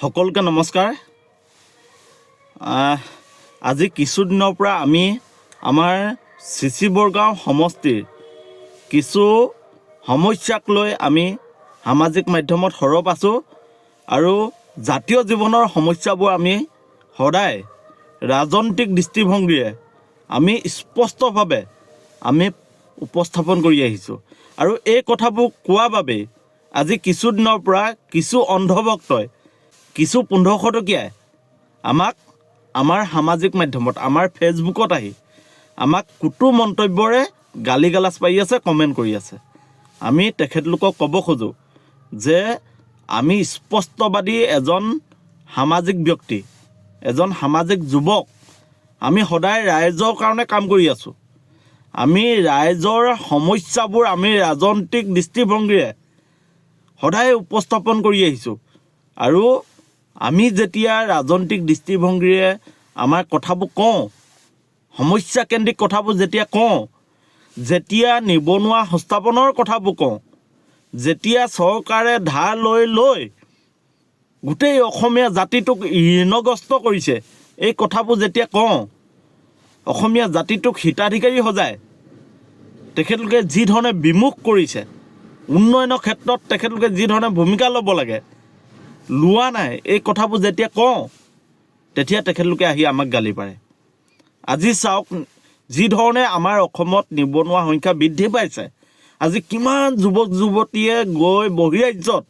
সকলকে নমস্কাৰ। আজি কিছুদিনৰ পৰা আমি আমাৰ চিচিবৰগাঁও সমষ্টিৰ কিছু সমস্যাক লৈ আমি সামাজিক মাধ্যমত সৰব আছোঁ আৰু জাতীয় জীৱনৰ সমস্যাবোৰ আমি সদায় ৰাজনৈতিক দৃষ্টিভংগীৰে আমি স্পষ্টভাৱে আমি উপস্থাপন কৰি আহিছোঁ আৰু এই কথাবোৰ কোৱাৰ বাবেই আজি কিছুদিনৰ পৰা কিছু অন্ধভক্তই কিছু 1500 টকীয়াই আমাক আমাৰ সামাজিক মাধ্যমত আমাৰ ফেচবুকত আহি আমাক কুটু মন্তব্যৰে গালি গালাজ পাৰি আছে, কমেণ্ট কৰি আছে। আমি তেখেতলোকক ক'ব খোজোঁ যে আমি স্পষ্টবাদী এজন সামাজিক ব্যক্তি, এজন সামাজিক যুৱক। আমি সদায় ৰাইজৰ কাৰণে কাম কৰি আছোঁ। আমি ৰাইজৰ সমস্যাবোৰ আমি ৰাজনৈতিক দৃষ্টিভংগীৰে সদায় উপস্থাপন কৰি আহিছোঁ আৰু আমি যেতিয়া ৰাজনৈতিক দৃষ্টিভংগীৰে আমাৰ কথাবোৰ কওঁ, সমস্যাকেন্দ্ৰিক কথাবোৰ যেতিয়া কওঁ, যেতিয়া নিবনুৱা সংস্থাপনৰ কথাবোৰ কওঁ, যেতিয়া চৰকাৰে ধাৰ লৈ গোটেই অসমীয়া জাতিটোক ঋণগ্ৰস্ত কৰিছে, এই কথাবোৰ যেতিয়া কওঁ, অসমীয়া জাতিটোক হিতাধিকাৰী সজাই তেখেতলোকে যি ধৰণে বিমুখ কৰিছে, উন্নয়নৰ ক্ষেত্ৰত তেখেতলোকে যি ধৰণে ভূমিকা ল'ব লাগে লোৱা নাই, এই কথাবোৰ যেতিয়া কওঁ তেতিয়া তেখেতলোকে আহি আমাক গালি পাৰে। আজি চাওক, যি ধৰণে আমাৰ অসমত নিবনুৱা সংখ্যা বৃদ্ধি পাইছে, আজি কিমান যুৱক যুৱতীয়ে গৈ বহিৰাজ্যত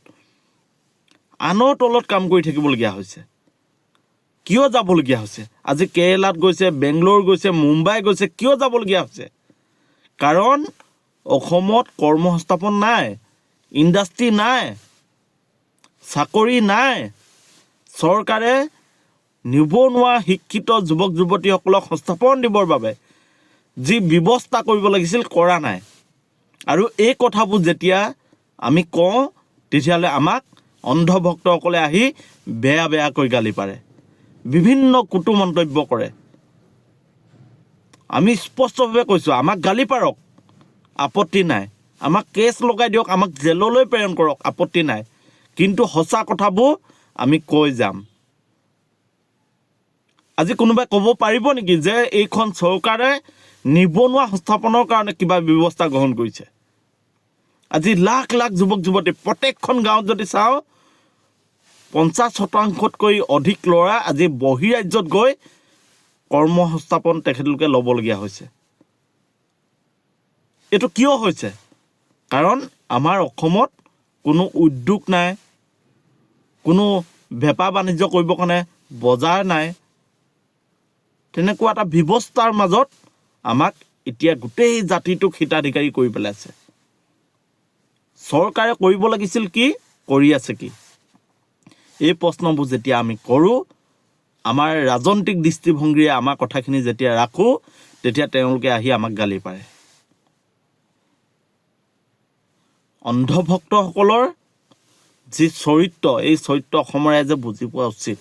আনৰ তলত কাম কৰি থাকিবলগীয়া হৈছে। কিয় যাবলগীয়া হৈছে? আজি কেৰেলাত গৈছে, বেংগলোৰ গৈছে, মুম্বাই গৈছে, কিয় যাবলগীয়া হৈছে? কাৰণ অসমত কৰ্মসংস্থাপন নাই, ইণ্ডাষ্ট্ৰী নাই, চাকৰি নাই। চৰকাৰে নিবনুৱা শিক্ষিত যুৱক যুৱতীসকলক সংস্থাপন দিবৰ বাবে যি ব্যৱস্থা কৰিব লাগিছিল কৰা নাই। আৰু এই কথাবোৰ যেতিয়া আমি কওঁ তেতিয়াহ'লে আমাক অন্ধভক্তসকলে আহি বেয়া বেয়াকৈ গালি পাৰে, বিভিন্ন কুটু মন্তব্য কৰে। আমি স্পষ্টভাৱে কৈছোঁ, আমাক গালি পাৰক, আপত্তি নাই। আমাক কেছ লগাই দিয়ক, আমাক জেললৈ প্ৰেৰণ কৰক, আপত্তি নাই। কিন্তু সঁচা কথাবোৰ আমি কৈ যাম। আজি কোনোবাই ক'ব পাৰিব নেকি যে এইখন চৰকাৰে নিবনুৱা সংস্থাপনৰ কাৰণে কিবা ব্যৱস্থা গ্ৰহণ কৰিছে? আজি লাখ লাখ যুৱক যুৱতী, প্ৰত্যেকখন গাঁৱত যদি চাওঁ 50% অধিক ল'ৰা আজি বহিৰাজ্যত গৈ কৰ্মসংস্থাপন তেখেতলোকে ল'বলগীয়া হৈছে। এইটো কিয় হৈছে? কাৰণ আমাৰ অসমত কোনো উদ্যোগ নাই, কোনো বেপাৰ বাণিজ্য কৰিবৰ কাৰণে বজাৰ নাই। তেনেকুৱা এটা ব্যৱস্থাৰ মাজত আমাক এতিয়া গোটেই জাতিটোক হিতাধিকাৰী কৰি পেলাইছে। চৰকাৰে কৰিব লাগিছিল কি, কৰি আছে কি? এই প্ৰশ্নবোৰ যেতিয়া আমি কৰোঁ, আমাৰ ৰাজনৈতিক দৃষ্টিভংগীৰে আমাৰ কথাখিনি যেতিয়া ৰাখোঁ, তেতিয়া তেওঁলোকে আহি আমাক গালি পাৰে। অন্ধভক্তসকলৰ যি চৰিত্ৰ, এই চৰিত্ৰ অসমৰ ৰাইজে বুজি পোৱা উচিত।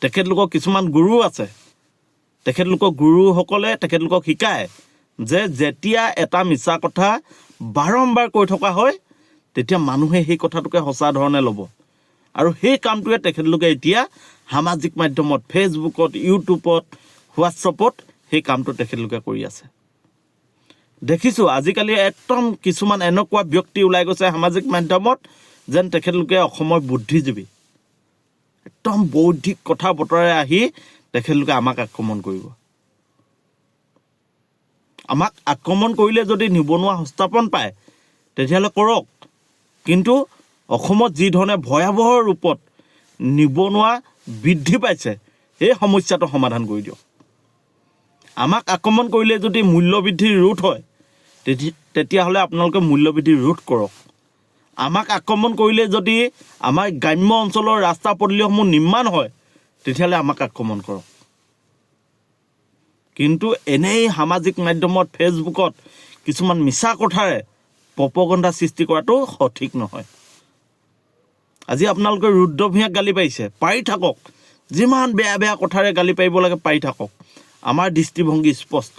তেখেতলোকৰ কিছুমান গুৰু আছে, তেখেতলোকৰ গুৰুসকলে তেখেতলোকক শিকায় যে যেতিয়া এটা মিছা কথা বাৰম্বাৰ কৈ থকা হয় তেতিয়া মানুহে সেই কথাটোকে সঁচা ধৰণে ল'ব। আৰু সেই কামটোৱে তেখেতলোকে এতিয়া সামাজিক মাধ্যমত, ফেচবুকত, ইউটিউবত, হোৱাটছআপত সেই কামটো তেখেতলোকে কৰি আছে। দেখিছোঁ আজিকালি একদম কিছুমান এনেকুৱা ব্যক্তি ওলাই গৈছে সামাজিক মাধ্যমত যেন তেখেতলোকে অসমৰ বুদ্ধিজীৱী। একদম বৌদ্ধিক কথা বতৰাৰে আহি তেখেতলোকে আমাক আক্ৰমণ কৰিব। আমাক আক্ৰমণ কৰিলে যদি নিবনুৱা সংস্থাপন পায় তেতিয়াহ'লে কৰক, কিন্তু অসমত যি ধৰণে ভয়াৱহ ৰূপত নিবনুৱা বৃদ্ধি পাইছে সেই সমস্যাটো সমাধান কৰি দিয়ক। আমাক আক্ৰমণ কৰিলে যদি মূল্যবৃদ্ধি ৰোধ হয় তেতিয়াহ'লে আপোনালোকে মূল্যবৃদ্ধি ৰোধ কৰক। আমাক আক্ৰমণ কৰিলে যদি আমাৰ গ্ৰাম্য অঞ্চলৰ ৰাস্তা পদূলিসমূহ নিৰ্মাণ হয় তেতিয়াহ'লে আমাক আক্ৰমণ কৰক। কিন্তু এনেই সামাজিক মাধ্যমত, ফেচবুকত কিছুমান মিছা কথাৰে প্ৰপগণ্ডা সৃষ্টি কৰাটো সঠিক নহয়। আজি আপোনালোকে ৰুদ্ৰ ভূঞাক গালি পাৰিছে, পাৰি থাকক। যিমান বেয়া বেয়া কথাৰে গালি পাৰিব লাগে পাৰি থাকক। আমাৰ দৃষ্টিভংগী স্পষ্ট।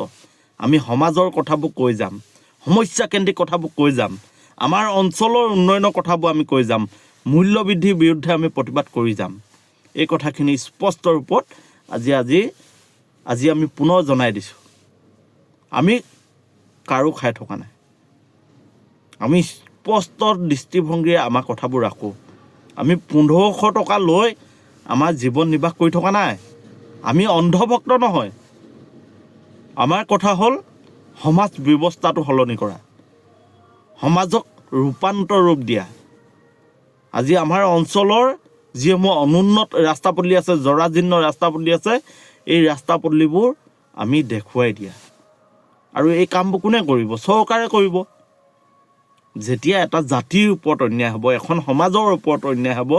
আমি সমাজৰ কথাবোৰ কৈ যাম, সমস্যাকেন্দ্ৰিক কথাবোৰ কৈ যাম, আমাৰ অঞ্চলৰ উন্নয়নৰ কথাবোৰ আমি কৈ যাম। মূল্য বৃদ্ধিৰ বিৰুদ্ধে আমি প্ৰতিবাদ কৰি যাম। এই কথাখিনি স্পষ্ট ৰূপত আজি আমি পুনৰ জনাই দিছোঁ। আমি কাৰো খাই থকা নাই। আমি স্পষ্ট দৃষ্টিভংগীৰে আমাৰ কথাবোৰ ৰাখোঁ। আমি 1500 টকা লৈ আমাৰ জীৱন নিৰ্বাহ কৰি থকা নাই। আমি অন্ধভক্ত নহয়। আমাৰ কথা হ'ল সমাজ ব্যৱস্থাটো সলনি কৰা, সমাজক ৰূপান্তৰ ৰূপ দিয়া। আজি আমাৰ অঞ্চলৰ যিসমূহ অনুন্নত ৰাস্তা পদূলি আছে, জৰাজীৰ্ণ ৰাস্তা পদূলি আছে, এই ৰাস্তা পদূলিবোৰ আমি দেখুৱাই দিয়া। আৰু এই কামবোৰ কোনে কৰিব? চৰকাৰে কৰিব। যেতিয়া এটা জাতিৰ ওপৰত অন্যায় হ'ব, এখন সমাজৰ ওপৰত অন্যায় হ'ব,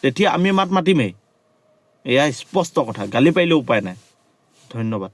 তেতিয়া আমি মাত মাতিমেই। এয়া স্পষ্ট কথা, গালি পাৰিলেও উপায় নাই। ধন্যবাদ।